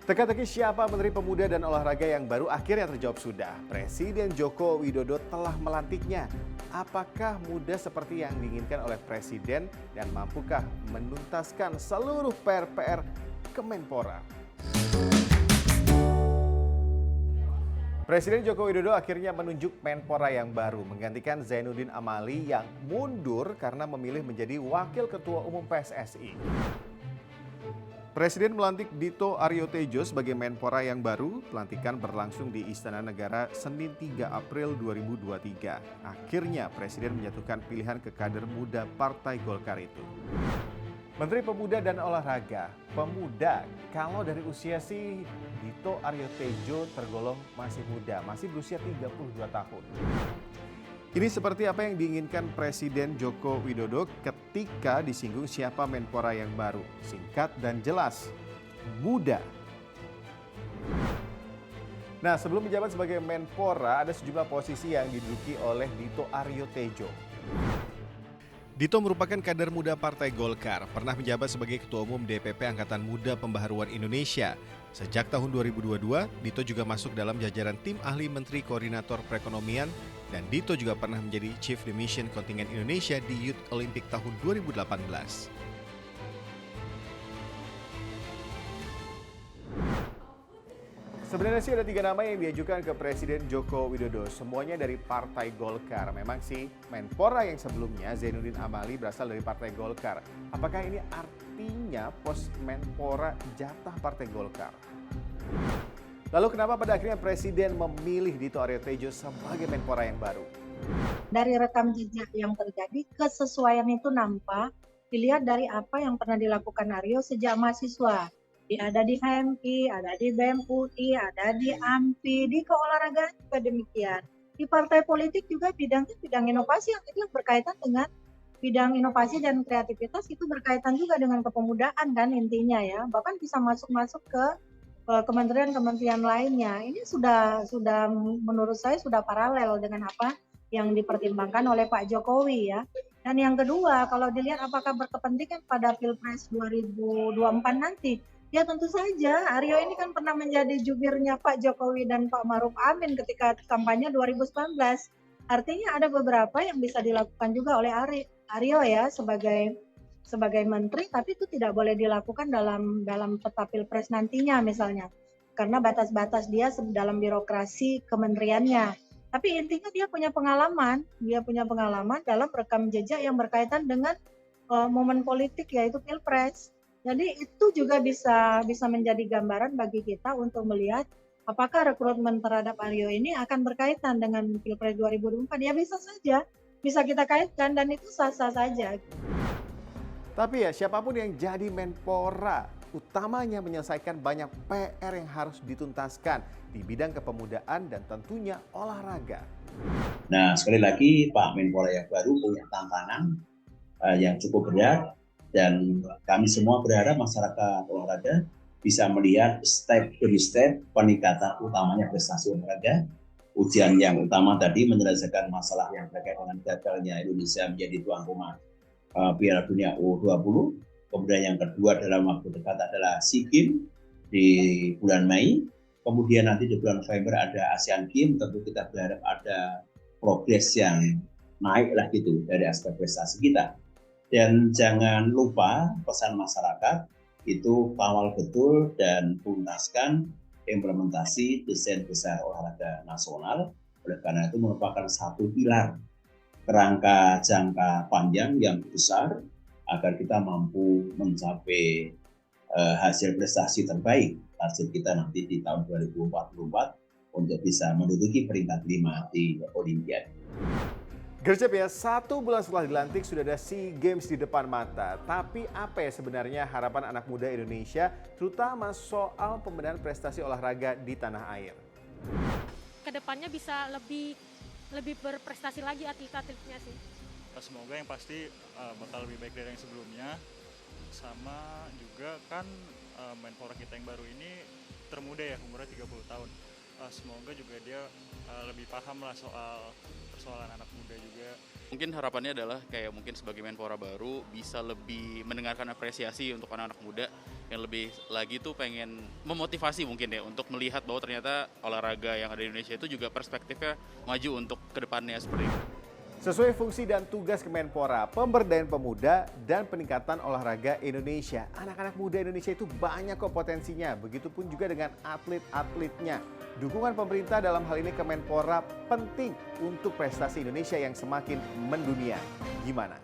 Teka-teki siapa Menteri Pemuda dan Olahraga yang baru akhirnya terjawab sudah. Presiden Joko Widodo telah melantiknya. Apakah muda seperti yang diinginkan oleh Presiden dan mampukah menuntaskan seluruh PR-PR Kemenpora? Presiden Joko Widodo akhirnya menunjuk Menpora yang baru menggantikan Zainuddin Amali yang mundur karena memilih menjadi Wakil Ketua Umum PSSI. Presiden melantik Dito Aryo Tejo sebagai Menpora yang baru. Pelantikan berlangsung di Istana Negara Senin 3 April 2023. Akhirnya Presiden menjatuhkan pilihan ke kader muda Partai Golkar itu. Menteri Pemuda dan Olahraga, pemuda, kalau dari usia sih Dito Aryo Tejo tergolong masih muda, masih berusia 32 tahun. Ini seperti apa yang diinginkan Presiden Joko Widodo ketika disinggung siapa Menpora yang baru. Singkat dan jelas, muda. Nah, sebelum menjabat sebagai Menpora, ada sejumlah posisi yang diduduki oleh Dito Aryo Tejo. Dito merupakan kader muda Partai Golkar, pernah menjabat sebagai Ketua Umum DPP Angkatan Muda Pembaharuan Indonesia. Sejak tahun 2022, Dito juga masuk dalam jajaran tim ahli Menteri Koordinator Perekonomian, dan Dito juga pernah menjadi Chief de Mission Kontingen Indonesia di Youth Olympic tahun 2018. Sebenarnya sih ada 3 nama yang diajukan ke Presiden Joko Widodo. Semuanya dari Partai Golkar. Memang sih Menpora yang sebelumnya Zainuddin Amali berasal dari Partai Golkar. Apakah ini artinya pos Menpora jatah Partai Golkar? Lalu kenapa pada akhirnya Presiden memilih Dito Aryo Tejo sebagai Menpora yang baru? Dari rekam jejak yang terjadi, kesesuaian itu nampak dilihat dari apa yang pernah dilakukan Aryo sejak mahasiswa. Dia ada di HMI, ada di BEM UI, ada di AMPI, di keolahragaan juga demikian. Di partai politik juga bidangnya bidang inovasi yang itu berkaitan dengan bidang inovasi dan kreativitas, itu berkaitan juga dengan kepemudaan kan intinya ya. Bahkan bisa masuk-masuk ke kementerian-kementerian lainnya. Ini sudah menurut saya sudah paralel dengan apa yang dipertimbangkan oleh Pak Jokowi ya. Dan yang kedua, kalau dilihat apakah berkepentingan pada Pilpres 2024 nanti, ya tentu saja. Aryo ini kan pernah menjadi jubirnya Pak Jokowi dan Pak Maruf Amin ketika kampanye 2019. Artinya ada beberapa yang bisa dilakukan juga oleh Aryo ya sebagai menteri, tapi itu tidak boleh dilakukan dalam peta Pilpres nantinya misalnya. Karena batas-batas dia dalam birokrasi kementeriannya. Tapi intinya dia punya pengalaman dalam rekam jejak yang berkaitan dengan momen politik yaitu Pilpres. Jadi itu juga bisa menjadi gambaran bagi kita untuk melihat apakah rekrutmen terhadap Aryo ini akan berkaitan dengan Pilpres 2024. Ya bisa saja, bisa kita kaitkan dan itu sah-sah saja. Tapi ya siapapun yang jadi Menpora, utamanya menyelesaikan banyak PR yang harus dituntaskan di bidang kepemudaan dan tentunya olahraga. Nah, sekali lagi Pak Menpora yang baru punya tantangan yang cukup berat, dan kami semua berharap masyarakat olahraga bisa melihat step demi step peningkatan utamanya prestasi olahraga. Ujian yang utama tadi menyelesaikan masalah yang terkait dengan gagalnya Indonesia menjadi tuan rumah Piala Dunia U20. Kemudian yang kedua dalam waktu dekat adalah SEA Games di bulan Mei. Kemudian nanti di bulan November ada Asian Games. Tentu kita berharap ada progres yang naik lah gitu dari aspek prestasi kita. Dan jangan lupa pesan masyarakat itu kawal betul dan tuntaskan implementasi desain besar olahraga nasional. Oleh karena itu merupakan satu pilar kerangka jangka panjang yang besar agar kita mampu mencapai hasil prestasi terbaik target kita nanti di tahun 2044 untuk bisa menduduki peringkat 5 di Olimpiade. Gercep ya, 1 bulan setelah dilantik sudah ada SEA Games di depan mata. Tapi apa ya sebenarnya harapan anak muda Indonesia, terutama soal pembenahan prestasi olahraga di tanah air? Kedepannya bisa lebih berprestasi lagi atlet-atletnya sih. Semoga yang pasti bakal lebih baik dari yang sebelumnya. Sama juga kan Menpora kita yang baru ini termuda ya, umurnya 30 tahun. Semoga juga dia lebih paham lah soal persoalan anak muda juga. Mungkin harapannya adalah kayak mungkin sebagai Menpora baru bisa lebih mendengarkan apresiasi untuk anak-anak muda yang lebih lagi tuh pengen memotivasi mungkin ya untuk melihat bahwa ternyata olahraga yang ada di Indonesia itu juga perspektifnya maju untuk kedepannya seperti itu. Sesuai fungsi dan tugas Kemenpora, pemberdayaan pemuda dan peningkatan olahraga Indonesia. Anak-anak muda Indonesia itu banyak kok potensinya, begitupun juga dengan atlet-atletnya. Dukungan pemerintah dalam hal ini Kemenpora penting untuk prestasi Indonesia yang semakin mendunia. Gimana?